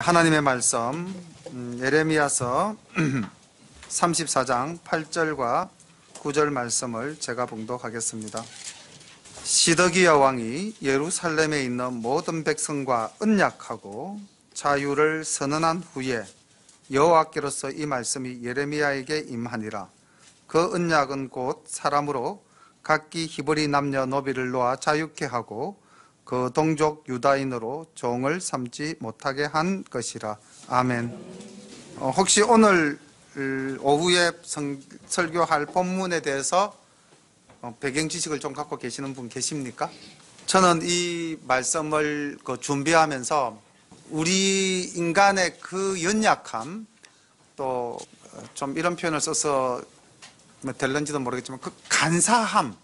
하나님의 말씀 예레미야서 34장 8절과 9절 말씀을 제가 봉독하겠습니다. 시드기야 왕이 예루살렘에 있는 모든 백성과 언약하고 자유를 선언한 후에 여호와께로서 이 말씀이 예레미야에게 임하니라. 그 언약은 곧 사람으로 각기 히브리 남녀 노비를 놓아 자유케 하고 그 동족 유다인으로 종을 삼지 못하게 한 것이라. 아멘. 혹시 오늘 오후에 설교할 본문에 대해서 배경 지식을 좀 갖고 계시는 분 계십니까? 저는 이 말씀을 준비하면서 우리 인간의 그 연약함, 또 좀 이런 표현을 써서 될런지도 모르겠지만 그 간사함,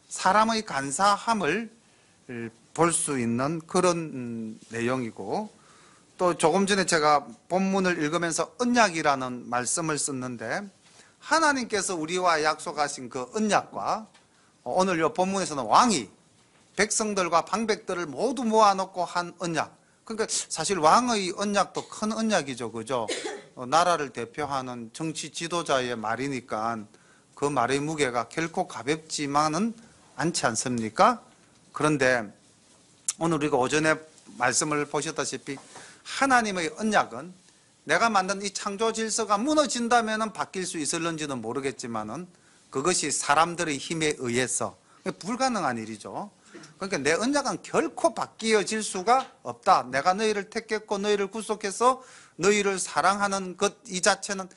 사람의 간사함을 볼 수 있는 그런 내용이고, 또 조금 전에 제가 본문을 읽으면서 언약이라는 말씀을 썼는데, 하나님께서 우리와 약속하신 그 언약과 오늘 이 본문에서는 왕이 백성들과 방백들을 모두 모아놓고 한 언약, 그러니까 사실 왕의 언약도 큰 언약이죠, 그죠? 나라를 대표하는 정치 지도자의 말이니까 그 말의 무게가 결코 가볍지만은 않지 않습니까? 그런데 오늘 우리가 오전에 말씀을 보셨다시피 하나님의 언약은 내가 만든 이 창조 질서가 무너진다면 바뀔 수 있을는지는 모르겠지만은 그것이 사람들의 힘에 의해서 불가능한 일이죠. 그러니까 내 언약은 결코 바뀌어질 수가 없다. 내가 너희를 택했고 너희를 구속해서 너희를 사랑하는 것 이 자체는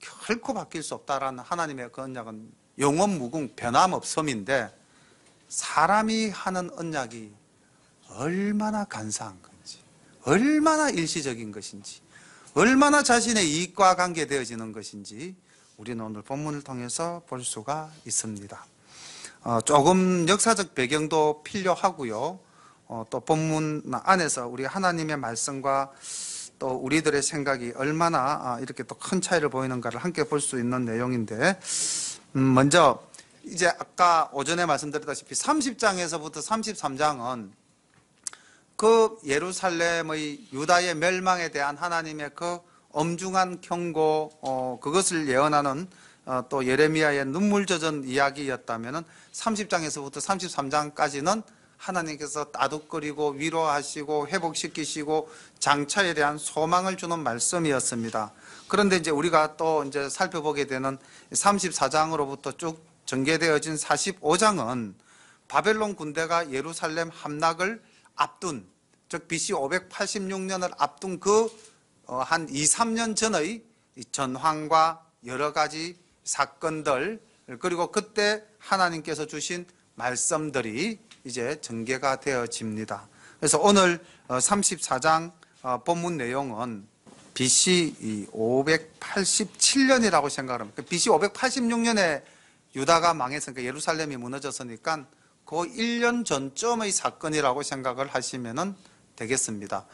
결코 바뀔 수 없다라는 하나님의 그 언약은 영원무궁 변함없음인데, 사람이 하는 언약이 얼마나 간사한 건지, 얼마나 일시적인 것인지, 얼마나 자신의 이익과 관계되어지는 것인지 우리는 오늘 본문을 통해서 볼 수가 있습니다. 조금 역사적 배경도 필요하고요. 또 본문 안에서 우리 하나님의 말씀과 또 우리들의 생각이 얼마나 이렇게 또 큰 차이를 보이는가를 함께 볼 수 있는 내용인데, 먼저 이제 아까 오전에 말씀드렸다시피 30장에서부터 33장은 그 예루살렘의 유다의 멸망에 대한 하나님의 그 엄중한 경고, 그것을 예언하는 또 예레미야의 눈물 젖은 이야기였다면 30장에서부터 33장까지는 하나님께서 따뜻거리고 위로하시고 회복시키시고 장차에 대한 소망을 주는 말씀이었습니다. 그런데 이제 우리가 또 이제 살펴보게 되는 34장으로부터 쭉 전개되어진 45장은 바벨론 군대가 예루살렘 함락을 앞둔, 즉 BC 586년을 앞둔 그 한 2, 3년 전의 전황과 여러 가지 사건들, 그리고 그때 하나님께서 주신 말씀들이 이제 전개가 되어집니다. 그래서 오늘 34장 본문 내용은 BC 587년이라고 생각을 합니다. BC 586년에 유다가 망했으니까 예루살렘이 무너졌으니까 그 1년 전쯤의 사건이라고 생각을 하시면 되겠습니다.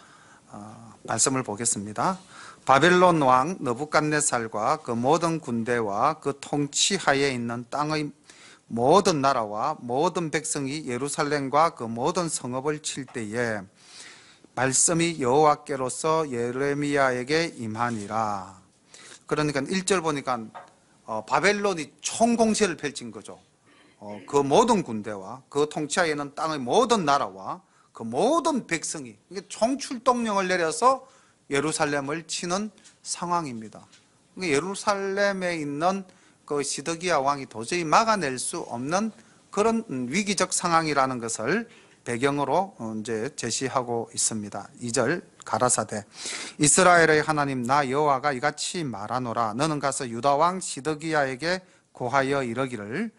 말씀을 보겠습니다. 바벨론 왕 느부갓네살과 그 모든 군대와 그 통치하에 있는 땅의 모든 나라와 모든 백성이 예루살렘과 그 모든 성읍을 칠 때에 말씀이 여호와께로서 예레미야에게 임하니라. 그러니까 1절 보니까 바벨론이 총공세를 펼친 거죠. 그 모든 군대와 그 통치하에 있는 땅의 모든 나라와 그 모든 백성이 총출동령을 내려서 예루살렘을 치는 상황입니다. 예루살렘에 있는 그 시드기야 왕이 도저히 막아낼 수 없는 그런 위기적 상황이라는 것을 배경으로 이제 제시하고 있습니다. 2절 가라사대 이스라엘의 하나님 나 여호와가 이같이 말하노라. 너는 가서 유다 왕 시드기야에게 고하여 이르기를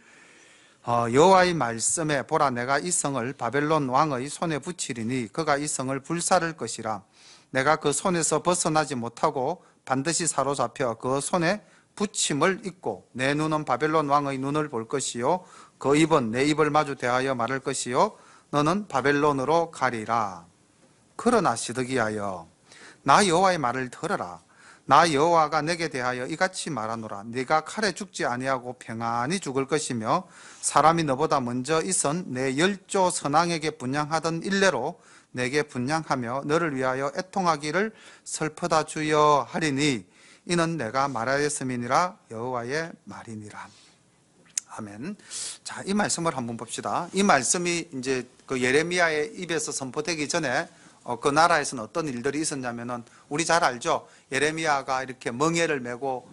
여호와의 말씀에 보라, 내가 이 성을 바벨론 왕의 손에 붙이리니 그가 이 성을 불사를 것이라. 내가 그 손에서 벗어나지 못하고 반드시 사로잡혀 그 손에 붙임을 입고 내 눈은 바벨론 왕의 눈을 볼 것이요 그 입은 내 입을 마주 대하여 말할 것이요 너는 바벨론으로 가리라. 그러나 시드기야여, 나 여호와의 말을 들어라. 나 여호와가 내게 대하여 이같이 말하노라. 네가 칼에 죽지 아니하고 평안히 죽을 것이며 사람이 너보다 먼저 있은 내 열조 선왕에게 분향하던 일례로 내게 분향하며 너를 위하여 애통하기를 슬프다 주여 하리니 이는 내가 말하였음이니라 여호와의 말이니라. 아멘. 자, 이 말씀을 한번 봅시다. 이 말씀이 이제 그 예레미야의 입에서 선포되기 전에 그 나라에서는 어떤 일들이 있었냐면은 우리 잘 알죠. 예레미야가 이렇게 멍에를 메고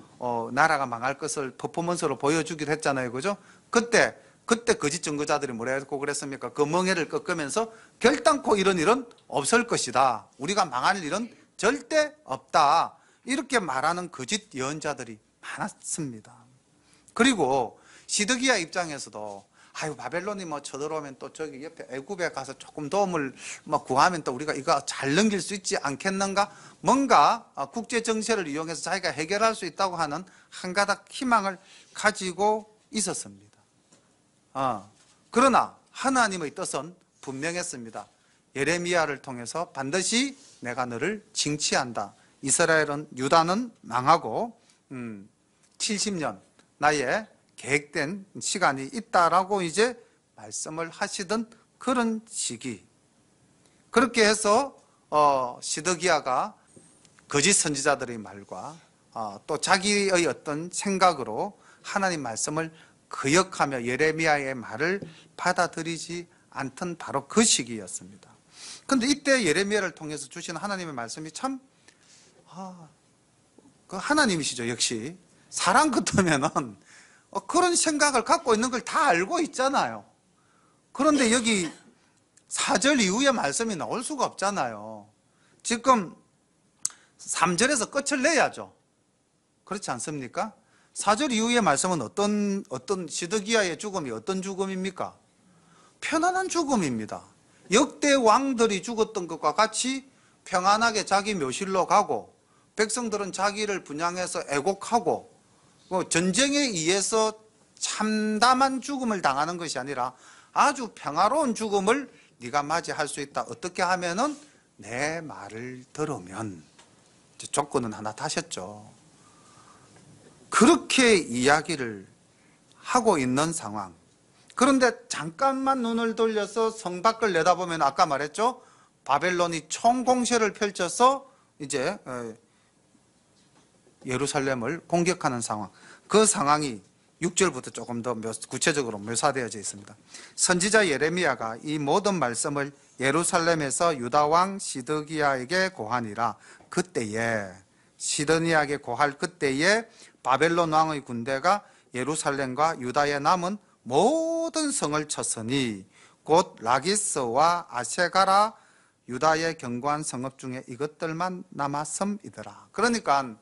나라가 망할 것을 퍼포먼스로 보여주기로 했잖아요, 그죠? 그때 거짓 증거자들이 뭐라 했고 그랬습니까? 그 멍에를 꺾으면서 결단코 이런 일은 없을 것이다. 우리가 망할 일은 절대 없다. 이렇게 말하는 거짓 예언자들이 많았습니다. 그리고 시드기야 입장에서도 아유 바벨론이 뭐 쳐들어오면 또 저기 옆에 애굽에 가서 조금 도움을 뭐 구하면 또 우리가 이거 잘 넘길 수 있지 않겠는가? 뭔가 국제 정세를 이용해서 자기가 해결할 수 있다고 하는 한 가닥 희망을 가지고 있었습니다. 그러나 하나님의 뜻은 분명했습니다. 예레미야를 통해서 반드시 내가 너를 징치한다. 이스라엘은 유다는 망하고 70년 나의 계획된 시간이 있다라고 이제 말씀을 하시던 그런 시기. 그렇게 해서 시드기야가 거짓 선지자들의 말과 또 자기의 어떤 생각으로 하나님 말씀을 거역하며 예레미야의 말을 받아들이지 않던 바로 그 시기였습니다. 그런데 이때 예레미야를 통해서 주신 하나님의 말씀이 참 그 하나님이시죠. 역시 사람 같으면은 그런 생각을 갖고 있는 걸 다 알고 있잖아요. 그런데 여기 4절 이후의 말씀이 나올 수가 없잖아요. 지금 3절에서 끝을 내야죠. 그렇지 않습니까? 4절 이후의 말씀은 어떤 시드기야의 죽음이 어떤 죽음입니까? 편안한 죽음입니다. 역대 왕들이 죽었던 것과 같이 평안하게 자기 묘실로 가고 백성들은 자기를 분향해서 애곡하고 전쟁에 의해서 참담한 죽음을 당하는 것이 아니라 아주 평화로운 죽음을 네가 맞이할 수 있다. 어떻게 하면은 내 말을 들으면. 조건은 하나 다셨죠. 그렇게 이야기를 하고 있는 상황. 그런데 잠깐만 눈을 돌려서 성 밖을 내다보면 아까 말했죠. 바벨론이 총공세를 펼쳐서 이제 예루살렘을 공격하는 상황. 그 상황이 6절부터 조금 더 구체적으로 묘사되어져 있습니다. 선지자 예레미야가 이 모든 말씀을 예루살렘에서 유다 왕 시드기야에게 고하니라. 그때에 시드기야에게 고할 그때에 바벨론 왕의 군대가 예루살렘과 유다에 남은 모든 성을 쳤으니 곧 라기스와 아세가라 유다의 견고한 성읍 중에 이것들만 남았음이더라. 그러니까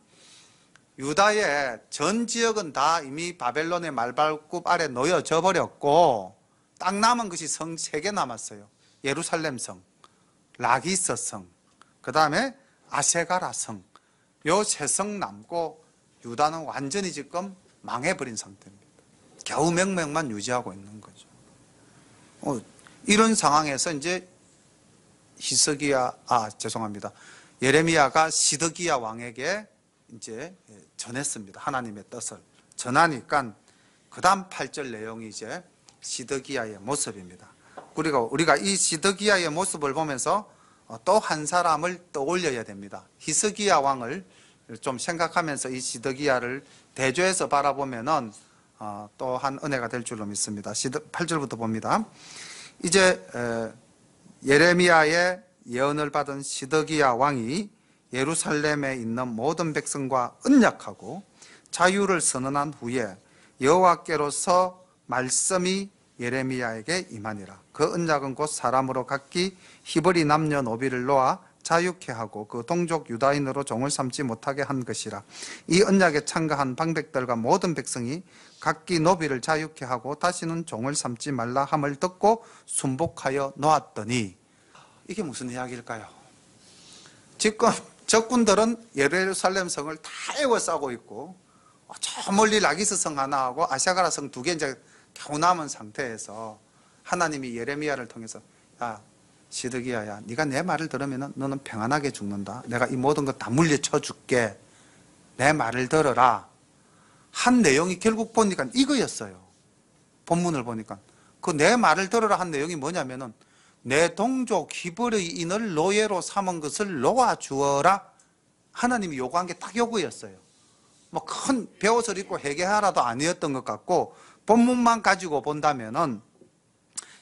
유다의 전 지역은 다 이미 바벨론의 말발굽 아래 놓여져 버렸고 딱 남은 것이 성 3개 남았어요. 예루살렘 성, 라기스 성, 그 다음에 아세가라 성. 요 3성 남고 유다는 완전히 지금 망해버린 상태입니다. 겨우 명맥만 유지하고 있는 거죠. 이런 상황에서 이제 예레미야가 시드기야 왕에게 이제 전했습니다. 하나님의 뜻을 전하니까 그 다음 8절 내용이 이제 시드기야의 모습입니다. 그리고 우리가 이 시드기야의 모습을 보면서 또 한 사람을 떠올려야 됩니다. 히스기야 왕을 좀 생각하면서 이 시드기야를 대조해서 바라보면은 또 한 은혜가 될 줄로 믿습니다. 8절부터 봅니다. 이제 예레미야의 예언을 받은 시드기야 왕이 예루살렘에 있는 모든 백성과 언약하고 자유를 선언한 후에 여호와께로서 말씀이 예레미야에게 임하니라. 그 언약은 곧 사람으로 각기 히브리 남녀노비를 놓아 자유케 하고 그 동족 유다인으로 종을 삼지 못하게 한 것이라. 이 언약에 참가한 방백들과 모든 백성이 각기 노비를 자유케 하고 다시는 종을 삼지 말라 함을 듣고 순복하여 놓았더니, 이게 무슨 이야기일까요? 지금 적군들은 예루살렘 성을 다 에워싸고 있고 저 멀리 라기스 성 하나하고 아샤가라 성 2개 이제 겨우 남은 상태에서 하나님이 예레미야를 통해서 야 시드기야야, 네가 내 말을 들으면 너는 평안하게 죽는다. 내가 이 모든 것 다 물리쳐 줄게. 내 말을 들어라. 한 내용이 결국 보니까 이거였어요. 본문을 보니까 그 내 말을 들어라 한 내용이 뭐냐면은 내 동족 히브리인을 노예로 삼은 것을 놓아주어라. 하나님이 요구한 게 딱 요구였어요. 뭐 큰 배옷을 입고 회개하라도 아니었던 것 같고, 본문만 가지고 본다면은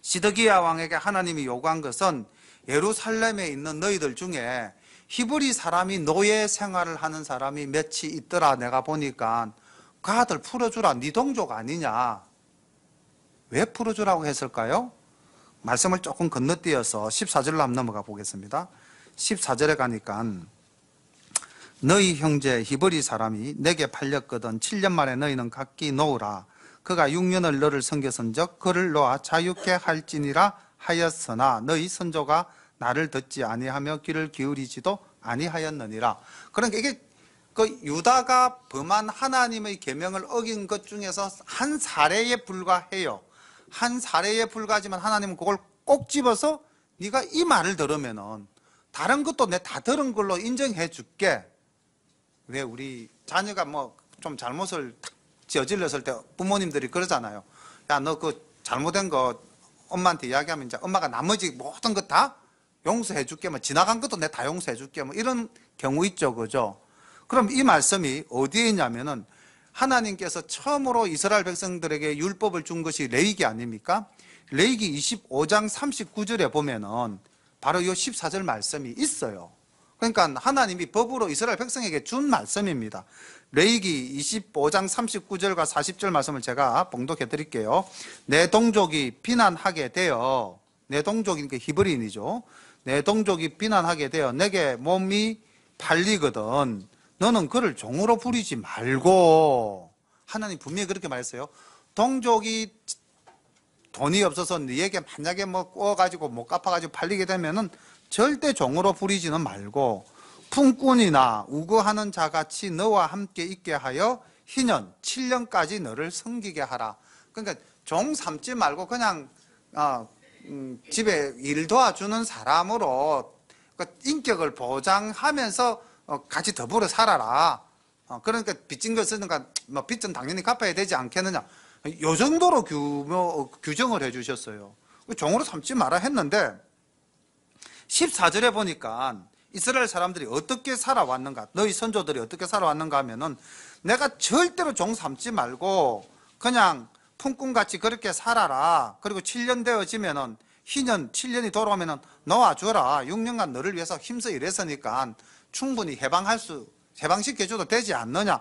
시드기야 왕에게 하나님이 요구한 것은 예루살렘에 있는 너희들 중에 히브리 사람이 노예 생활을 하는 사람이 몇이 있더라. 내가 보니까 그 아들 풀어주라. 네 동족 아니냐. 왜 풀어주라고 했을까요? 말씀을 조금 건너뛰어서 14절로 한번 넘어가 보겠습니다. 14절에 가니까 너희 형제 히브리 사람이 내게 팔렸거든 7년 만에 너희는 각기 놓으라. 그가 6년을 너를 섬겼은즉 그를 놓아 자유케 할지니라 하였으나 너희 선조가 나를 듣지 아니하며 귀를 기울이지도 아니하였느니라. 그러니까 이게 그 유다가 범한 하나님의 계명을 어긴 것 중에서 한 사례에 불과해요. 한 사례에 불과하지만 하나님은 그걸 꼭 집어서 네가 이 말을 들으면은 다른 것도 내 다 들은 걸로 인정해 줄게. 왜 우리 자녀가 뭐 좀 잘못을 저질렀을 때 부모님들이 그러잖아요. 야, 너 그 잘못된 거 엄마한테 이야기하면 이제 엄마가 나머지 모든 거 다 용서해 줄게. 뭐 지나간 것도 내 다 용서해 줄게. 뭐 이런 경우 있죠. 그죠? 그럼 이 말씀이 어디에 있냐면은 하나님께서 처음으로 이스라엘 백성들에게 율법을 준 것이 레위기 아닙니까? 레위기 25장 39절에 보면은 바로 이 14절 말씀이 있어요. 그러니까 하나님이 법으로 이스라엘 백성에게 준 말씀입니다. 레위기 25장 39절과 40절 말씀을 제가 봉독해 드릴게요. 내 동족이 비난하게 되어, 내 동족이 히브리인이죠. 내 동족이 비난하게 되어 내게 몸이 팔리거든 너는 그를 종으로 부리지 말고. 하나님 분명히 그렇게 말했어요. 동족이 돈이 없어서 너에게 만약에 뭐 구워가지고 못 갚아가지고 팔리게 되면은 절대 종으로 부리지는 말고 품꾼이나 우거하는 자같이 너와 함께 있게 하여 희년 7년까지 너를 섬기게 하라. 그러니까 종 삼지 말고 그냥 집에 일 도와주는 사람으로 인격을 보장하면서 같이 더불어 살아라. 그러니까 빚진 거 쓰는가, 뭐 빚은 당연히 갚아야 되지 않겠느냐. 요 정도로 규정을 해주셨어요. 종으로 삼지 마라 했는데 14절에 보니까 이스라엘 사람들이 어떻게 살아왔는가, 너희 선조들이 어떻게 살아왔는가 하면은 내가 절대로 종 삼지 말고 그냥 품꾼같이 그렇게 살아라. 그리고 7년 되어지면은 희년 7년이 돌아오면은 놓아줘라. 6년간 너를 위해서 힘써 일했으니까 충분히 해방시켜줘도 되지 않느냐.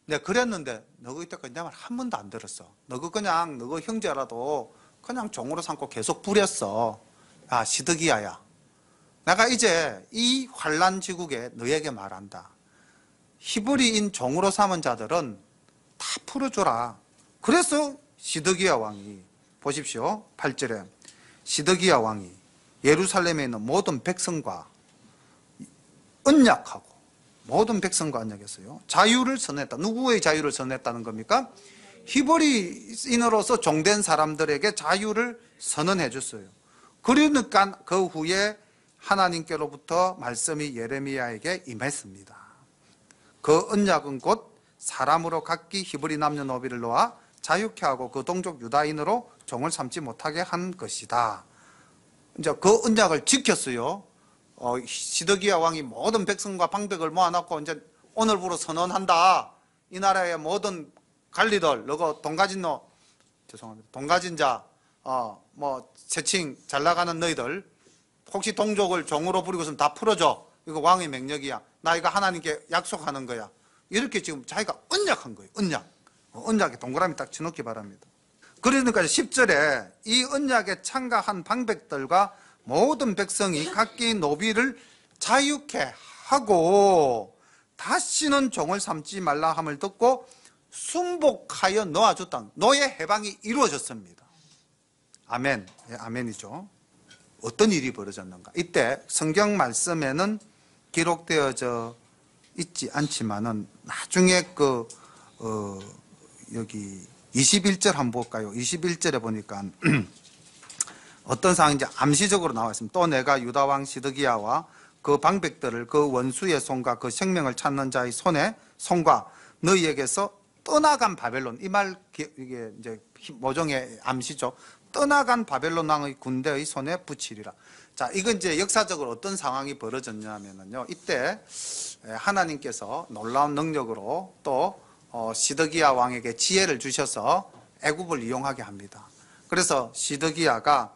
내가 그랬는데 너가 이때까지 내 말 한 번도 안 들었어. 너가 그냥 너가 형제라도 그냥 종으로 삼고 계속 부렸어. 야, 시드기야야, 내가 이제 이 환난 지국에 너에게 말한다. 히브리인 종으로 삼은 자들은 다 풀어줘라. 그래서 시드기야 왕이, 보십시오 8절에 시드기야 왕이 예루살렘에 있는 모든 백성과 언약하고, 모든 백성과 언약했어요. 자유를 선언했다. 누구의 자유를 선언했다는 겁니까? 히브리인으로서 종된 사람들에게 자유를 선언해 줬어요. 그러니까 그 후에 하나님께로부터 말씀이 예레미야에게 임했습니다. 그 언약은 곧 사람으로 각기 히브리 남녀노비를 놓아 자유케 하고 그 동족 유다인으로 종을 삼지 못하게 한 것이다. 이제 그 언약을 지켰어요. 시드기야 왕이 모든 백성과 방백을 모아놓고 이제 오늘부로 선언한다. 이 나라의 모든 관리들, 너가 돈 가진 돈 가진 자, 뭐 세칭 잘 나가는 너희들, 혹시 동족을 종으로 부리고 있으면 다 풀어줘. 이거 왕의 명령이야. 나 이거 하나님께 약속하는 거야. 이렇게 지금 자기가 언약한 거예요. 언약에 동그라미 딱 쳐놓기 바랍니다. 그러니까 10절에 이 언약에 참가한 방백들과 모든 백성이 각기 노비를 자유케 하고 다시는 종을 삼지 말라 함을 듣고 순복하여 놓아줬다. 노예 해방이 이루어졌습니다. 아멘. 예, 아멘이죠. 어떤 일이 벌어졌는가? 이때 성경 말씀에는 기록되어져 있지 않지만은 나중에 여기 21절 한번 볼까요? 21절에 보니까 어떤 상황인지 암시적으로 나와 있습니다. 또 내가 유다 왕 시드기야와 그 방백들을 그 원수의 손과 그 생명을 찾는 자의 손과 너희에게서 떠나간 바벨론, 이 말 이게 이제 모종의 암시죠. 떠나간 바벨론 왕의 군대의 손에 붙이리라. 자, 이건 이제 역사적으로 어떤 상황이 벌어졌냐면요, 이때 하나님께서 놀라운 능력으로 또 시드기야 왕에게 지혜를 주셔서 애굽을 이용하게 합니다. 그래서 시드기야가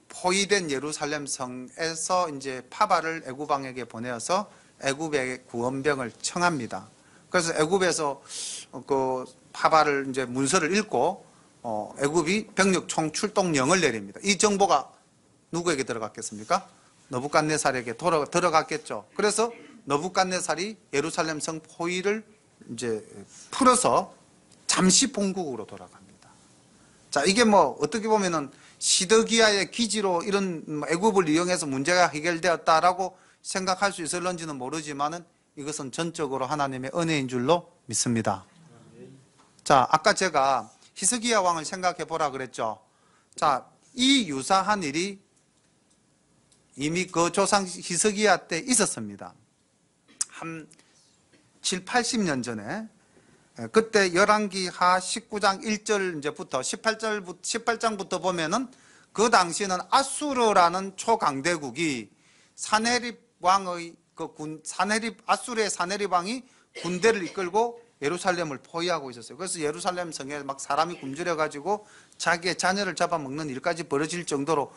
포위된 예루살렘 성에서 이제 파바를 애굽 왕에게 보내어서 애굽의 구원병을 청합니다. 그래서 애굽에서 그 파바를 이제 문서를 읽고 애굽이 병력 총 출동령을 내립니다. 이 정보가 누구에게 들어갔겠습니까? 느부갓네살에게 들어갔겠죠. 그래서 느부갓네살이 예루살렘 성 포위를 이제 풀어서 잠시 본국으로 돌아갑니다. 자, 이게 뭐 어떻게 보면은 시드기야의 기지로 이런 애굽을 이용해서 문제가 해결되었다라고 생각할 수 있을런지는 모르지만은 이것은 전적으로 하나님의 은혜인 줄로 믿습니다. 자, 아까 제가 히스기야 왕을 생각해 보라 그랬죠. 자, 이 유사한 일이 이미 그 조상 히스기야 때 있었습니다. 한 7, 80년 전에. 그때 열왕기하 19장 1절부터 18장부터 보면은 그 당시에는 아수르라는 초강대국이 사네립 왕의 아수르의 사네립 왕이 군대를 이끌고 예루살렘을 포위하고 있었어요. 그래서 예루살렘 성에 막 사람이 굶주려 가지고 자기의 자녀를 잡아먹는 일까지 벌어질 정도로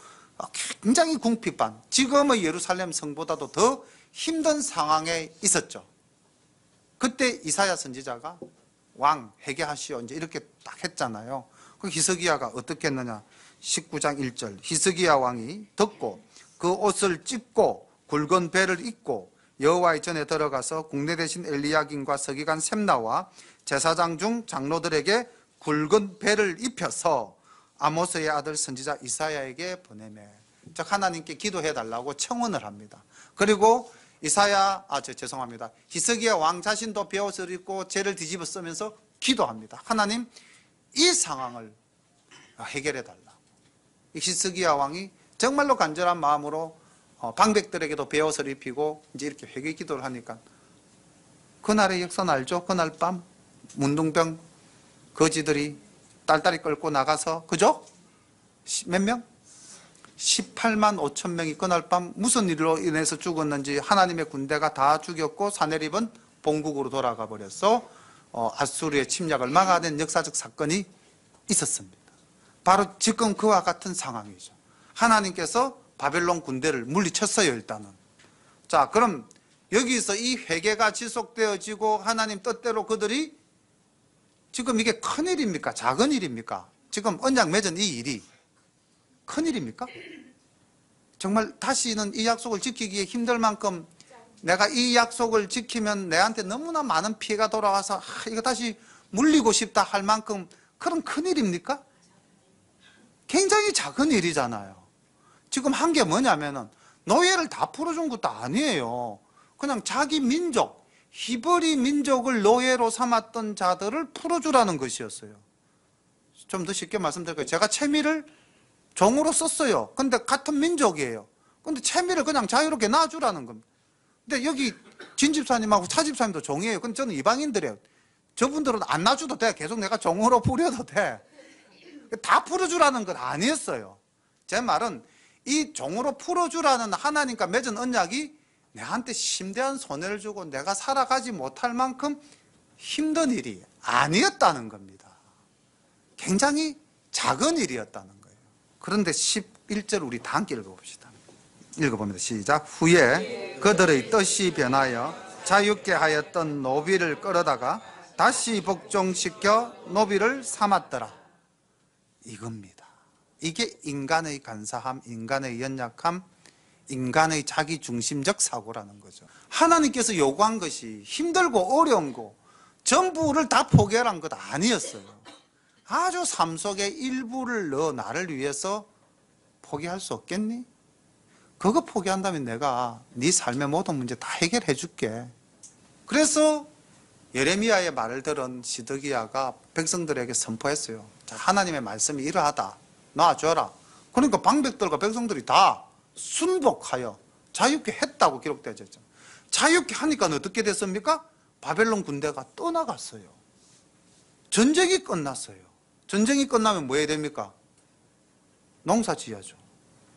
굉장히 궁핍한, 지금의 예루살렘 성보다도 더 힘든 상황에 있었죠. 그때 이사야 선지자가 왕 회개하시오 이제 이렇게 딱 했잖아요. 그 히스기야가 어떻게 했느냐? 19장 1절. 히스기야 왕이 듣고 그 옷을 찢고 굵은 배를 입고 여호와의 전에 들어가서 국내 대신 엘리야김과 서기관 셈나와 제사장 중 장로들에게 굵은 배를 입혀서 아모스의 아들 선지자 이사야에게 보내매. 즉 하나님께 기도해 달라고 청원을 합니다. 그리고 죄송합니다. 히스기야 왕 자신도 베옷을 입고 죄를 뒤집어 쓰면서 기도합니다. 하나님, 이 상황을 해결해 달라고. 히스기야 왕이 정말로 간절한 마음으로 방백들에게도 베옷을 입히고 이제 이렇게 회개 기도를 하니까 그날의 역사는 알죠? 그날 밤 문둥병 거지들이 딸딸이 끌고 나가서, 그죠? 몇 명? 18만 5천 명이 그날 밤 무슨 일로 인해서 죽었는지 하나님의 군대가 다 죽였고 사네립은 본국으로 돌아가 버렸어. 아수르의 침략을 막아낸 역사적 사건이 있었습니다. 바로 지금 그와 같은 상황이죠. 하나님께서 바벨론 군대를 물리쳤어요, 일단은. 자, 그럼 여기서 이 회개가 지속되어지고 하나님 뜻대로 그들이, 지금 이게 큰 일입니까? 작은 일입니까? 지금 언약 맺은 이 일이 큰 일입니까? 정말 다시는 이 약속을 지키기에 힘들 만큼 내가 이 약속을 지키면 내한테 너무나 많은 피해가 돌아와서 이거 다시 물리고 싶다 할 만큼 그런 큰 일입니까? 굉장히 작은 일이잖아요. 지금 한 게 뭐냐면은 노예를 다 풀어준 것도 아니에요. 그냥 자기 민족, 히브리 민족을 노예로 삼았던 자들을 풀어주라는 것이었어요. 좀 더 쉽게 말씀드릴게요. 제가 채미를 종으로 썼어요. 근데 같은 민족이에요. 근데 채미를 그냥 자유롭게 놔주라는 겁니다. 근데 여기 진집사님하고 차집사님도 종이에요. 근데 저는 이방인들이에요. 저분들은 안 놔줘도 돼. 계속 내가 종으로 부려도 돼. 다 풀어주라는 건 아니었어요. 제 말은 이 종으로 풀어주라는 하나님과 맺은 언약이 내한테 심대한 손해를 주고 내가 살아가지 못할 만큼 힘든 일이 아니었다는 겁니다. 굉장히 작은 일이었다는 거예요. 그런데 11절 우리 다 함께 읽어봅시다. 읽어봅니다. 시작. 후에 그들의 뜻이 변하여 자유케 하였던 노비를 끌어다가 다시 복종시켜 노비를 삼았더라. 이겁니다. 이게 인간의 간사함, 인간의 연약함, 인간의 자기중심적 사고라는 거죠. 하나님께서 요구한 것이 힘들고 어려운 거 전부를 다 포기하라는 것 아니었어요. 아주 삶 속의 일부를 너 나를 위해서 포기할 수 없겠니? 그거 포기한다면 내가 네 삶의 모든 문제 다 해결해 줄게. 그래서 예레미야의 말을 들은 시드기야가 백성들에게 선포했어요. 자, 하나님의 말씀이 이러하다. 놔줘라. 그러니까 방백들과 백성들이 다 순복하여 자유케 했다고 기록되어져 있죠. 자유케 하니까 어떻게 됐습니까? 바벨론 군대가 떠나갔어요. 전쟁이 끝났어요. 전쟁이 끝나면 뭐 해야 됩니까? 농사 지어야죠.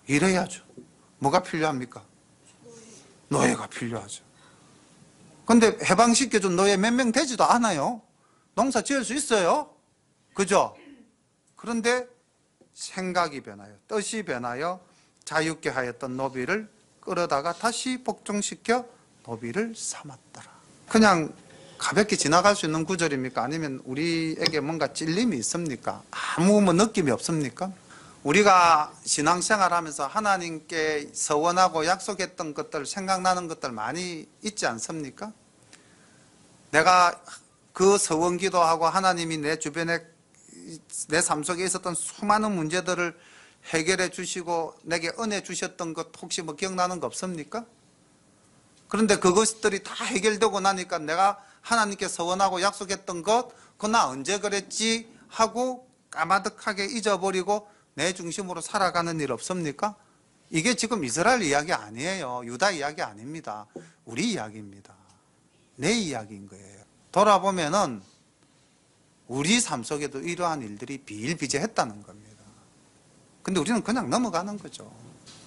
일해야죠. 뭐가 필요합니까? 노예가 필요하죠. 근데 해방시켜준 노예 몇 명 되지도 않아요. 농사 지을 수 있어요. 그죠? 그런데 생각이 변하여, 뜻이 변하여 자유케 하였던 노비를 끌어다가 다시 복종시켜 노비를 삼았더라. 그냥 가볍게 지나갈 수 있는 구절입니까? 아니면 우리에게 뭔가 찔림이 있습니까? 아무 느낌이 없습니까? 우리가 신앙생활하면서 하나님께 서원하고 약속했던 것들, 생각나는 것들 많이 있지 않습니까? 내가 그 서원 기도하고 하나님이 내 주변에 내 삶 속에 있었던 수많은 문제들을 해결해 주시고 내게 은혜 주셨던 것 혹시 뭐 기억나는 거 없습니까? 그런데 그것들이 다 해결되고 나니까 내가 하나님께 서원하고 약속했던 것, 그거 나 언제 그랬지 하고 까마득하게 잊어버리고 내 중심으로 살아가는 일 없습니까? 이게 지금 이스라엘 이야기 아니에요. 유다 이야기 아닙니다. 우리 이야기입니다. 내 이야기인 거예요. 돌아보면은 우리 삶 속에도 이러한 일들이 비일비재했다는 겁니다. 근데 우리는 그냥 넘어가는 거죠.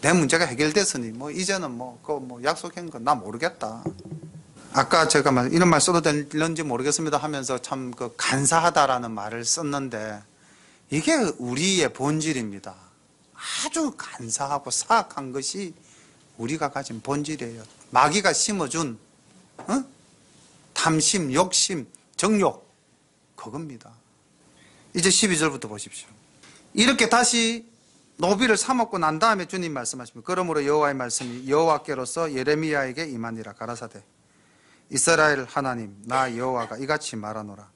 내 문제가 해결됐으니 뭐 이제는 뭐 약속한 건 나 모르겠다. 아까 제가 이런 말 써도 될는지 모르겠습니다 하면서 참 그 간사하다라는 말을 썼는데 이게 우리의 본질입니다. 아주 간사하고 사악한 것이 우리가 가진 본질이에요. 마귀가 심어준 탐심, 욕심, 정욕, 그겁니다. 이제 12절부터 보십시오. 이렇게 다시 노비를 삼았고 난 다음에 주님 말씀하십니다. 그러므로 여호와의 말씀이 여호와께로서 예레미야에게 임하니라. 가라사대 이스라엘 하나님 나 여호와가 이같이 말하노라.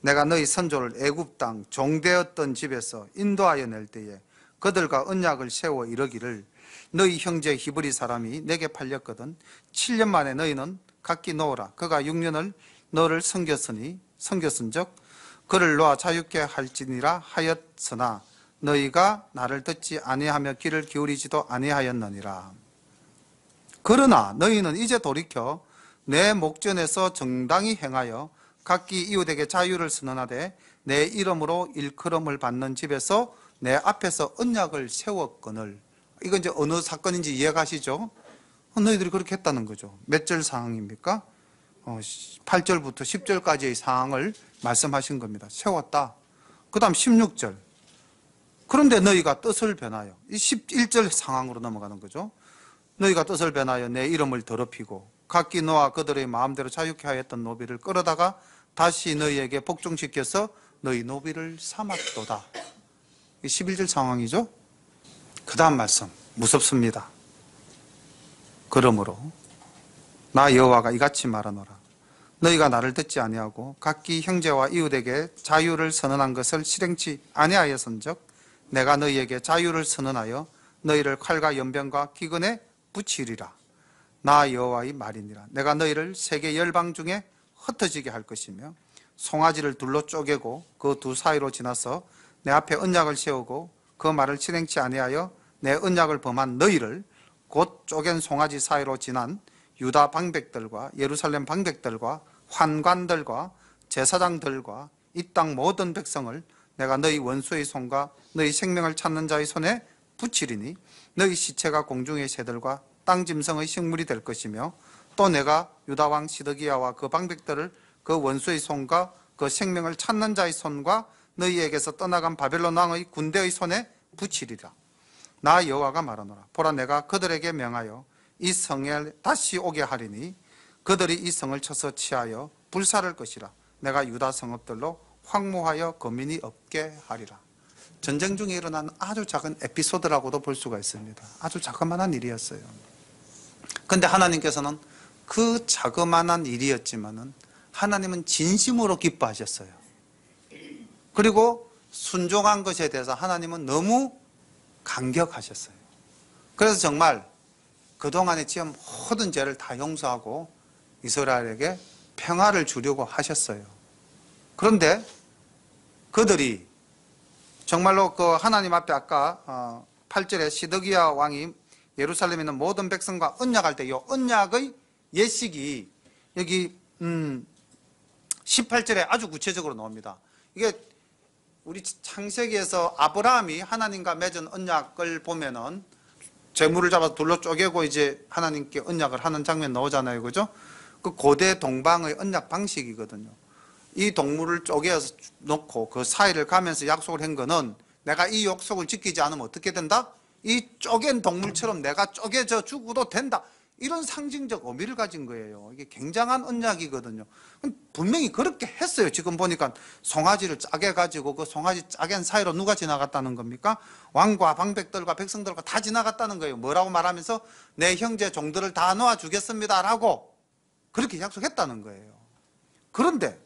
내가 너희 선조를 애굽 땅 종되었던 집에서 인도하여 낼 때에 그들과 언약을 세워 이르기를 너희 형제 히브리 사람이 내게 팔렸거든 7년 만에 너희는 각기 놓으라. 그가 6년을 너를 섬겼은즉 그를 놓아 자유케 할지니라 하였으나 너희가 나를 듣지 아니하며 귀를 기울이지도 아니하였느니라. 그러나 너희는 이제 돌이켜 내 목전에서 정당히 행하여 각기 이웃에게 자유를 선언하되 내 이름으로 일컬음을 받는 집에서 내 앞에서 언약을 세웠거늘. 이건 이제 어느 사건인지 이해가시죠? 너희들이 그렇게 했다는 거죠. 몇 절 상황입니까? 8절부터 10절까지의 상황을 말씀하신 겁니다. 세웠다. 그 다음 16절. 그런데 너희가 뜻을 변하여, 이 11절 상황으로 넘어가는 거죠. 너희가 뜻을 변하여 내 이름을 더럽히고 각기 너와 그들의 마음대로 자유케 하였던 노비를 끌어다가 다시 너희에게 복종시켜서 너희 노비를 삼았도다. 11절 상황이죠. 그 다음 말씀 무섭습니다. 그러므로 나 여호와가 이같이 말하노라. 너희가 나를 듣지 아니하고 각기 형제와 이웃에게 자유를 선언한 것을 실행치 아니하였은즉 내가 너희에게 자유를 선언하여 너희를 칼과 연병과 기근에 붙이리라. 나 여호와의 말이니라. 내가 너희를 세계 열방 중에 흩어지게 할 것이며 송아지를 둘로 쪼개고 그 두 사이로 지나서 내 앞에 언약을 세우고 그 말을 실행치 아니하여 내 언약을 범한 너희를 곧 쪼갠 송아지 사이로 지난 유다 방백들과 예루살렘 방백들과 환관들과 제사장들과 이 땅 모든 백성을 내가 너희 원수의 손과 너희 생명을 찾는 자의 손에 붙이리니 너희 시체가 공중의 새들과 땅 짐승의 식물이 될 것이며 또 내가 유다 왕 시드기야와 그 방백들을 그 원수의 손과 그 생명을 찾는 자의 손과 너희에게서 떠나간 바벨론 왕의 군대의 손에 붙이리라. 나 여호와가 말하노라. 보라 내가 그들에게 명하여 이 성에 다시 오게 하리니 그들이 이 성을 쳐서 치하여 불살할 것이라. 내가 유다 성읍들로 황무하여 거민이 없게 하리라. 전쟁 중에 일어난 아주 작은 에피소드라고도 볼 수가 있습니다. 아주 자그마한 일이었어요. 그런데 하나님께서는 그 자그마한 일이었지만은 하나님은 진심으로 기뻐하셨어요. 그리고 순종한 것에 대해서 하나님은 너무 감격하셨어요. 그래서 정말 그동안에 지은 모든 죄를 다 용서하고 이스라엘에게 평화를 주려고 하셨어요. 그런데 그들이 정말로 그 하나님 앞에 아까 8절에 시드기야 왕이 예루살렘에 있는 모든 백성과 언약할 때 이 언약의 예식이 여기 18절에 아주 구체적으로 나옵니다. 이게 우리 창세기에서 아브라함이 하나님과 맺은 언약을 보면은 재물을 잡아서 둘로 쪼개고 이제 하나님께 언약을 하는 장면 나오잖아요. 그죠? 그 고대 동방의 언약 방식이거든요. 이 동물을 쪼개서 놓고 그 사이를 가면서 약속을 한 거는 내가 이 약속을 지키지 않으면 어떻게 된다? 이 쪼갠 동물처럼 내가 쪼개져 죽어도 된다. 이런 상징적 의미를 가진 거예요. 이게 굉장한 언약이거든요. 분명히 그렇게 했어요. 지금 보니까 송아지를 짜게 가지고 그 송아지 짜갠 사이로 누가 지나갔다는 겁니까? 왕과 방백들과 백성들과 다 지나갔다는 거예요. 뭐라고 말하면서 내 형제 종들을 다 놓아주겠습니다 라고 그렇게 약속했다는 거예요. 그런데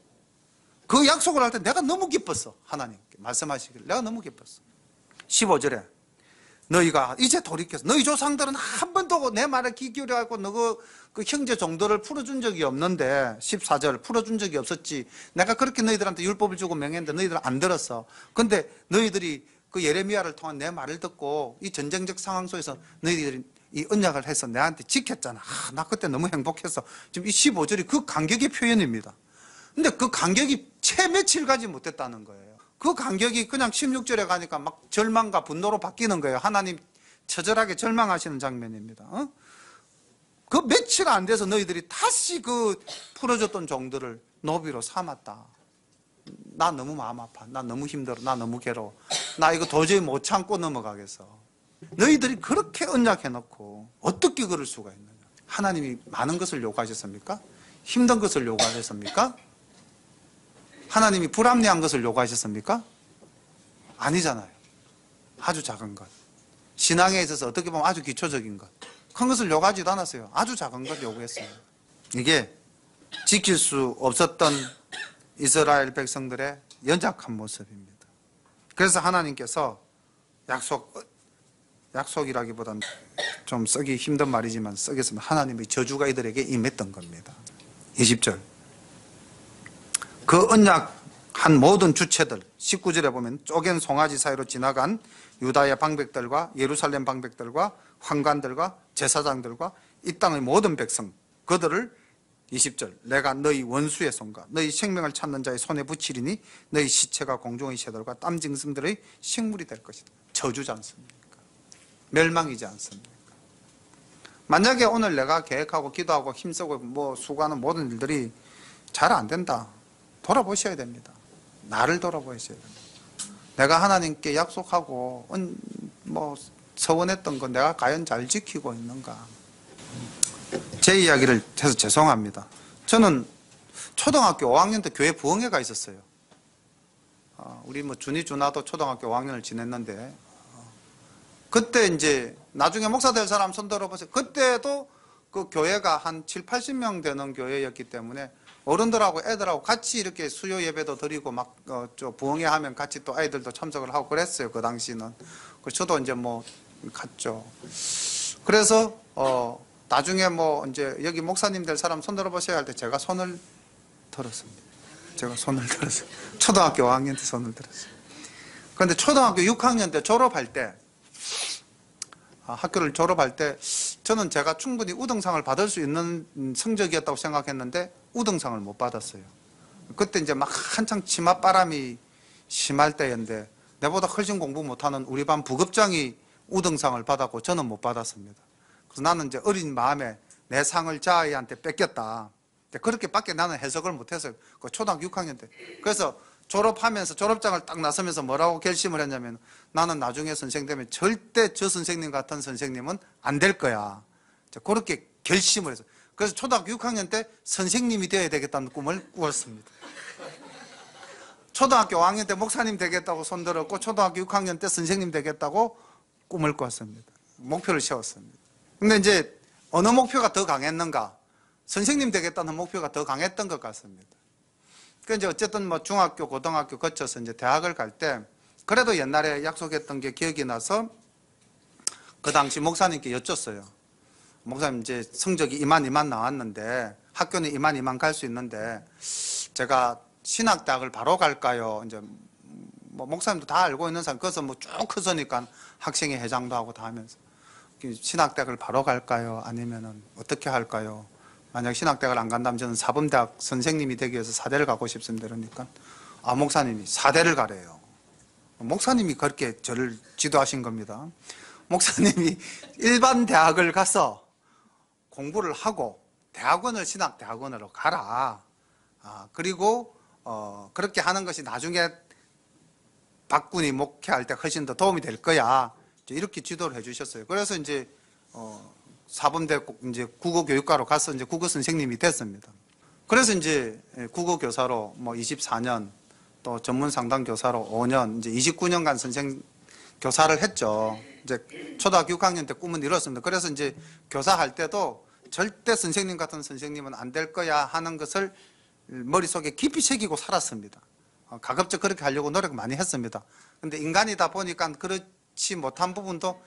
그 약속을 할 때 내가 너무 기뻤어. 하나님께 말씀하시길 내가 너무 기뻤어. 15절에 너희가 이제 돌이켜서 너희 조상들은 한 번도 내 말에 귀 기울여갖고 너 그 형제 종들을 풀어준 적이 없는데 14절 풀어준 적이 없었지. 내가 그렇게 너희들한테 율법을 주고 명했는데 너희들은 안 들었어. 근데 너희들이 그 예레미야를 통한 내 말을 듣고 이 전쟁적 상황 속에서 너희들이 이 언약을 해서 내한테 지켰잖아. 나 그때 너무 행복했어. 지금 이 15절이 그 감격의 표현입니다. 근데 그 간격이 채 며칠 가지 못했다는 거예요. 그 간격이 그냥 16절에 가니까 막 절망과 분노로 바뀌는 거예요. 하나님 처절하게 절망하시는 장면입니다. 그 며칠 안 돼서 너희들이 다시 그 풀어줬던 종들을 노비로 삼았다. 나 너무 마음 아파. 나 너무 힘들어. 나 너무 괴로워. 나 이거 도저히 못 참고 넘어가겠어. 너희들이 그렇게 언약해놓고 어떻게 그럴 수가 있느냐. 하나님이 많은 것을 요구하셨습니까? 힘든 것을 요구하셨습니까? 하나님이 불합리한 것을 요구하셨습니까? 아니잖아요. 아주 작은 것. 신앙에 있어서 어떻게 보면 아주 기초적인 것. 큰 것을 요구하지도 않았어요. 아주 작은 것 요구했어요. 이게 지킬 수 없었던 이스라엘 백성들의 연약한 모습입니다. 그래서 하나님께서 약속이라기보다는 좀 쓰기 힘든 말이지만 쓰겠습니다. 하나님의 저주가 이들에게 임했던 겁니다. 20절. 그 언약한 모든 주체들 19절에 보면 쪼갠 송아지 사이로 지나간 유다의 방백들과 예루살렘 방백들과 환관들과 제사장들과 이 땅의 모든 백성 그들을 20절 내가 너희 원수의 손과 너희 생명을 찾는 자의 손에 붙이리니 너희 시체가 공중의 새들과 땀 짐승들의 식물이 될 것이다. 저주지 않습니까? 멸망이지 않습니까? 만약에 오늘 내가 계획하고 기도하고 힘쓰고 뭐 수고하는 모든 일들이 잘 안 된다. 돌아보셔야 됩니다. 나를 돌아보셔야 됩니다. 내가 하나님께 약속하고 뭐 서원했던 거 내가 과연 잘 지키고 있는가. 제 이야기를 해서 죄송합니다. 저는 초등학교 5학년 때 교회 부흥회가 있었어요. 우리 뭐 준이도 초등학교 5학년을 지냈는데 그때 이제 나중에 목사 될 사람 손 들어보세요. 그때도 그 교회가 한 7, 80명 되는 교회였기 때문에 어른들하고 애들하고 같이 이렇게 수요 예배도 드리고 막 부흥회 하면 같이 또 아이들도 참석을 하고 그랬어요. 그 당시는. 저도 이제 뭐 갔죠. 그래서 나중에 뭐 이제 여기 목사님 될 사람 손 들어보셔야 할 때 제가 손을 들었습니다. 제가 손을 들었어요. 초등학교 5학년 때 손을 들었어요. 그런데 초등학교 6학년 때 졸업할 때 학교를 졸업할 때 저는 제가 충분히 우등상을 받을 수 있는 성적이었다고 생각했는데 우등상을 못 받았어요. 그때 이제 막 한창 치맛바람이 심할 때였는데 내보다 훨씬 공부 못하는 우리 반 부급장이 우등상을 받았고 저는 못 받았습니다. 그래서 나는 이제 어린 마음에 내 상을 저 아이한테 뺏겼다. 그렇게 밖에 나는 해석을 못했어요. 그 초등학교 6학년 때. 그래서 졸업하면서 졸업장을 딱 나서면서 뭐라고 결심을 했냐면 나는 나중에 선생님 되면 절대 저 선생님 같은 선생님은 안 될 거야. 그렇게 결심을 했어요. 그래서 초등학교 6학년 때 선생님이 되어야 되겠다는 꿈을 꾸었습니다. 초등학교 5학년 때 목사님 되겠다고 손들었고 초등학교 6학년 때 선생님 되겠다고 꿈을 꾸었습니다. 목표를 세웠습니다. 근데 이제 어느 목표가 더 강했는가? 선생님 되겠다는 목표가 더 강했던 것 같습니다. 그 이제 어쨌든 뭐 중학교, 고등학교 거쳐서 이제 대학을 갈 때 그래도 옛날에 약속했던 게 기억이 나서 그 당시 목사님께 여쭸어요. 목사님 이제 성적이 이만 나왔는데 학교는 이만 갈 수 있는데 제가 신학대학을 바로 갈까요? 이제 뭐 목사님도 다 알고 있는 사람 그래서 뭐 쭉 커서니까 학생회 회장도 하고 다 하면서 신학대학을 바로 갈까요? 아니면은 어떻게 할까요? 만약 신학대학을 안 간다면 저는 사범대학 선생님이 되기 위해서 사대를 가고 싶습니다. 그러니까 목사님이 사대를 가래요. 목사님이 그렇게 저를 지도하신 겁니다. 목사님이 일반 대학을 가서 공부를 하고 대학원을 신학대학원으로 가라. 그리고 그렇게 하는 것이 나중에 박군이 목회할 때 훨씬 더 도움이 될 거야. 이렇게 지도를 해주셨어요. 그래서 이제 사범대 이제 국어교육과로 가서 이제 국어 선생님이 됐습니다. 그래서 이제 국어 교사로 뭐 24년 또 전문 상담 교사로 5년 이제 29년간 교사를 했죠. 이제 초등학교 6학년 때 꿈은 이뤘습니다. 그래서 이제 교사할 때도 절대 선생님 같은 선생님은 안 될 거야 하는 것을 머릿속에 깊이 새기고 살았습니다. 가급적 그렇게 하려고 노력 많이 했습니다. 근데 인간이다 보니까 그렇지 못한 부분도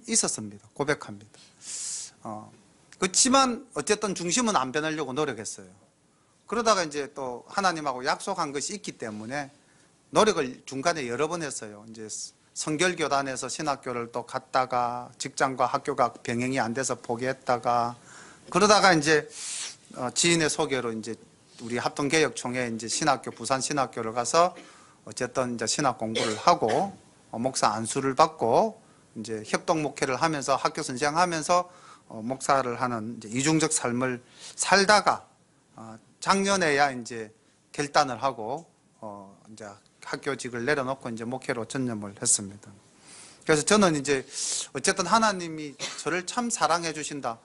있었습니다. 고백합니다. 그렇지만 어쨌든 중심은 안 변하려고 노력했어요. 그러다가 이제 또 하나님하고 약속한 것이 있기 때문에 노력을 중간에 여러 번 했어요. 이제 성결교단에서 신학교를 또 갔다가 직장과 학교가 병행이 안 돼서 포기했다가 그러다가 이제 지인의 소개로 이제 우리 합동개혁총회 이제 신학교 부산 신학교를 가서 어쨌든 이제 신학 공부를 하고 목사 안수를 받고 이제 협동 목회를 하면서 학교 선생하면서 목사를 하는 이제 이중적 삶을 살다가 작년에야 이제 결단을 하고 이제 학교직을 내려놓고 이제 목회로 전념을 했습니다. 그래서 저는 이제 어쨌든 하나님이 저를 참 사랑해 주신다.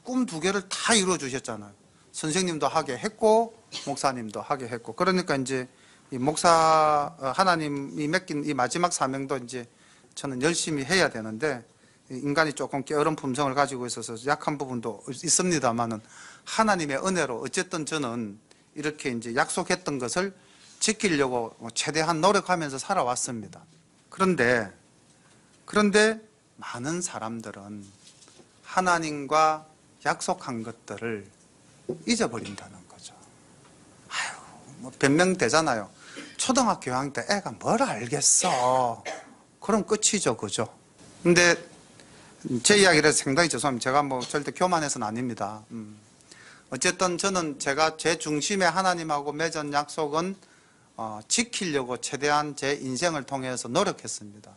꿈 두 개를 다 이루어 주셨잖아요. 선생님도 하게 했고 목사님도 하게 했고 그러니까 이제 이 목사 하나님이 맡긴 이 마지막 사명도 이제 저는 열심히 해야 되는데 인간이 조금 게으른 품성을 가지고 있어서 약한 부분도 있습니다만은 하나님의 은혜로 어쨌든 저는 이렇게 이제 약속했던 것을 지키려고 최대한 노력하면서 살아왔습니다. 그런데 많은 사람들은 하나님과 약속한 것들을 잊어버린다는 거죠. 뭐 변명되잖아요. 초등학교 학년 때 애가 뭘 알겠어. 그럼 끝이죠, 그죠? 근데 제 이야기를 해서 상당히 죄송합니다. 제가 뭐 절대 교만해서는 아닙니다. 어쨌든 저는 제가 제 중심에 하나님하고 맺은 약속은 지키려고 최대한 제 인생을 통해서 노력했습니다.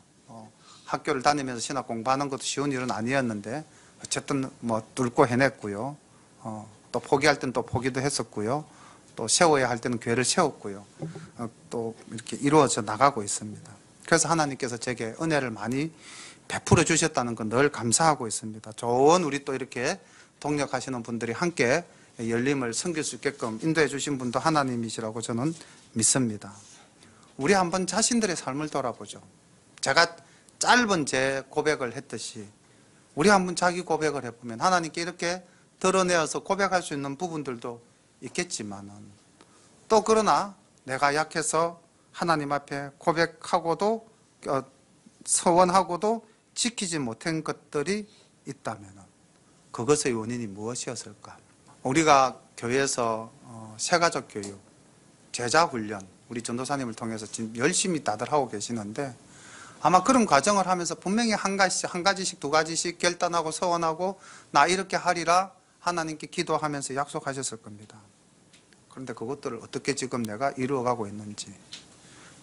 학교를 다니면서 신학 공부하는 것도 쉬운 일은 아니었는데 어쨌든 뭐 뚫고 해냈고요. 또 포기할 때는 또 포기도 했었고요. 또 세워야 할 때는 교회를 세웠고요. 또 이렇게 이루어져 나가고 있습니다. 그래서 하나님께서 제게 은혜를 많이 베풀어 주셨다는 건 늘 감사하고 있습니다. 좋은 우리 또 이렇게 동력하시는 분들이 함께 열림을 섬길 수 있게끔 인도해 주신 분도 하나님이시라고 저는 믿습니다. 우리 한번 자신들의 삶을 돌아보죠. 제가 짧은 제 고백을 했듯이 우리 한번 자기 고백을 해보면 하나님께 이렇게 드러내어서 고백할 수 있는 부분들도 있겠지만은 또 그러나 내가 약해서 하나님 앞에 고백하고도 서원하고도 지키지 못한 것들이 있다면 그것의 원인이 무엇이었을까? 우리가 교회에서 새가족 교육, 제자 훈련 우리 전도사님을 통해서 지금 열심히 다들 하고 계시는데 아마 그런 과정을 하면서 분명히 한 가지씩 두 가지씩 결단하고 서원하고 나 이렇게 하리라 하나님께 기도하면서 약속하셨을 겁니다. 그런데 그것들을 어떻게 지금 내가 이루어가고 있는지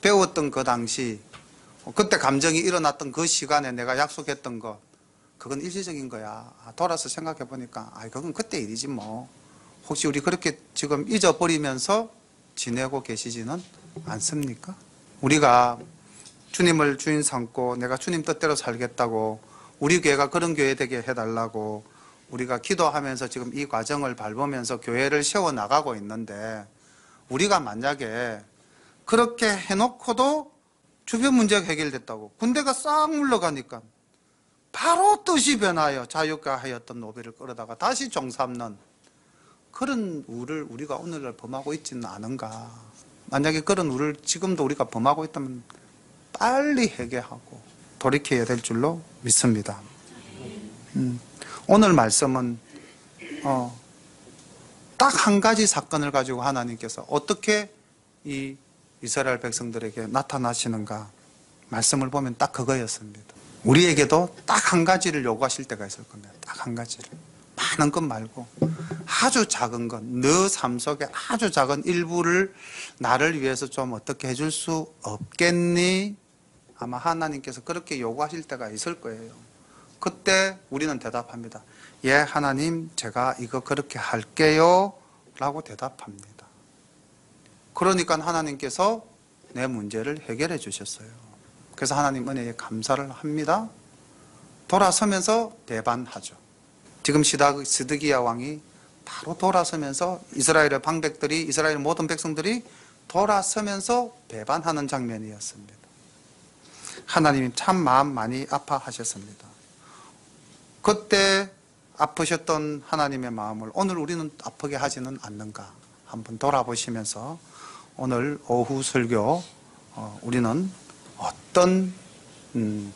배웠던 그 당시 그때 감정이 일어났던 그 시간에 내가 약속했던 것 그건 일시적인 거야. 돌아서 생각해 보니까 그건 그때 일이지 뭐. 혹시 우리 그렇게 지금 잊어버리면서 지내고 계시지는 않습니까? 우리가 주님을 주인 삼고 내가 주님 뜻대로 살겠다고 우리 교회가 그런 교회 되게 해달라고 우리가 기도하면서 지금 이 과정을 밟으면서 교회를 세워나가고 있는데 우리가 만약에 그렇게 해놓고도 주변 문제가 해결됐다고 군대가 싹 물러가니까 바로 뜻이 변하여 자유가 하였던 노비를 끌어다가 다시 종삼는 그런 우를 우리가 오늘날 범하고 있지는 않은가. 만약에 그런 우를 지금도 우리가 범하고 있다면 빨리 회개하고 돌이켜야 될 줄로 믿습니다. 오늘 말씀은 딱 한 가지 사건을 가지고 하나님께서 어떻게 이 이스라엘 백성들에게 나타나시는가 말씀을 보면 딱 그거였습니다. 우리에게도 딱 한 가지를 요구하실 때가 있을 겁니다. 딱 한 가지를. 많은 것 말고 아주 작은 것, 너 삶 속에 아주 작은 일부를 나를 위해서 좀 어떻게 해줄 수 없겠니? 아마 하나님께서 그렇게 요구하실 때가 있을 거예요. 그때 우리는 대답합니다. 예, 하나님, 제가 이거 그렇게 할게요 라고 대답합니다. 그러니까 하나님께서 내 문제를 해결해 주셨어요. 그래서 하나님 은혜에 감사를 합니다. 돌아서면서 배반하죠. 지금 시드기야 왕이 바로 돌아서면서 이스라엘의 방백들이, 이스라엘 모든 백성들이 돌아서면서 배반하는 장면이었습니다. 하나님이 참 마음 많이 아파하셨습니다. 그때 아프셨던 하나님의 마음을 오늘 우리는 아프게 하지는 않는가 한번 돌아보시면서 오늘 오후 설교 우리는 어떤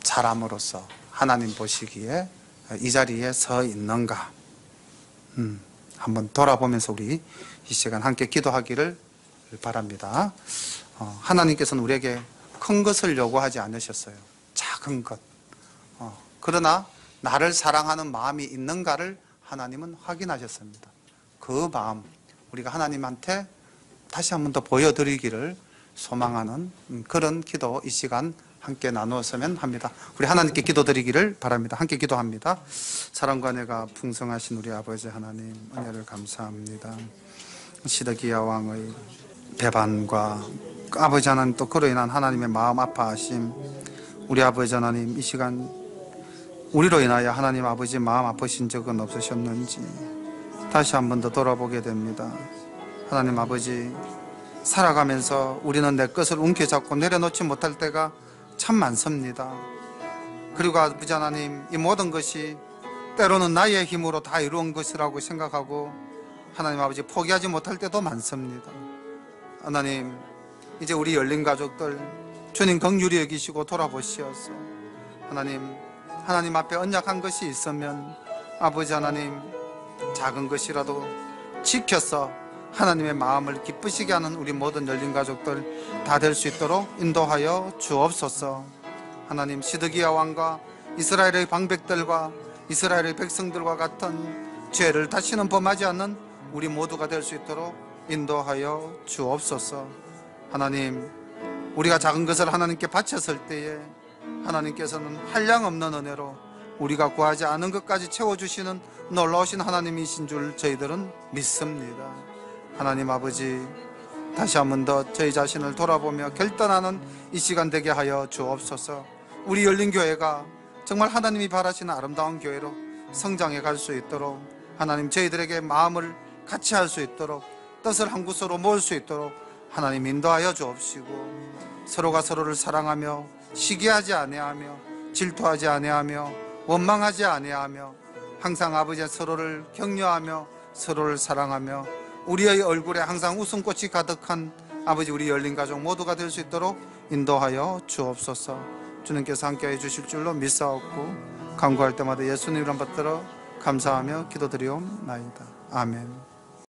사람으로서 하나님 보시기에 이 자리에 서 있는가 한번 돌아보면서 우리 이 시간 함께 기도하기를 바랍니다. 하나님께서는 우리에게 큰 것을 요구하지 않으셨어요. 작은 것. 그러나 나를 사랑하는 마음이 있는가를 하나님은 확인하셨습니다. 그 마음 우리가 하나님한테 다시 한번 더 보여드리기를 소망하는 그런 기도 이 시간 함께 나누었으면 합니다. 우리 하나님께 기도드리기를 바랍니다. 함께 기도합니다. 사랑과 은혜가 풍성하신 우리 아버지 하나님, 은혜를 감사합니다. 시드기야 왕의 배반과 아버지 하나님, 또 그로 인한 하나님의 마음 아파하심, 우리 아버지 하나님, 이 시간 우리로 인하여 하나님 아버지 마음 아프신 적은 없으셨는지 다시 한 번 더 돌아보게 됩니다. 하나님 아버지, 살아가면서 우리는 내 것을 움켜잡고 내려놓지 못할 때가 참 많습니다. 그리고 아버지 하나님, 이 모든 것이 때로는 나의 힘으로 다 이루은 것이라고 생각하고 하나님 아버지 포기하지 못할 때도 많습니다. 하나님, 이제 우리 열린 가족들 주님 긍휼히 여기시고 돌아보시어서 하나님 앞에 언약한 것이 있으면 아버지 하나님, 작은 것이라도 지켜서 하나님의 마음을 기쁘시게 하는 우리 모든 열린 가족들 다 될 수 있도록 인도하여 주옵소서. 하나님, 시드기야 왕과 이스라엘의 방백들과 이스라엘의 백성들과 같은 죄를 다시는 범하지 않는 우리 모두가 될 수 있도록 인도하여 주옵소서. 하나님, 우리가 작은 것을 하나님께 바쳤을 때에 하나님께서는 한량없는 은혜로 우리가 구하지 않은 것까지 채워주시는 놀라우신 하나님이신 줄 저희들은 믿습니다. 하나님 아버지, 다시 한 번 더 저희 자신을 돌아보며 결단하는 이 시간 되게 하여 주옵소서. 우리 열린교회가 정말 하나님이 바라시는 아름다운 교회로 성장해 갈 수 있도록 하나님, 저희들에게 마음을 같이 할 수 있도록 뜻을 한 곳으로 모을 수 있도록 하나님 인도하여 주옵시고, 서로가 서로를 사랑하며 시기하지 아니하며 질투하지 아니하며 원망하지 아니하며 항상 아버지의 서로를 격려하며 서로를 사랑하며 우리의 얼굴에 항상 웃음꽃이 가득한 아버지, 우리 열린 가족 모두가 될 수 있도록 인도하여 주옵소서. 주님께서 함께해 주실 줄로 믿사옵고 간구할 때마다 예수님 이름 받들어 감사하며 기도드리옵나이다. 아멘.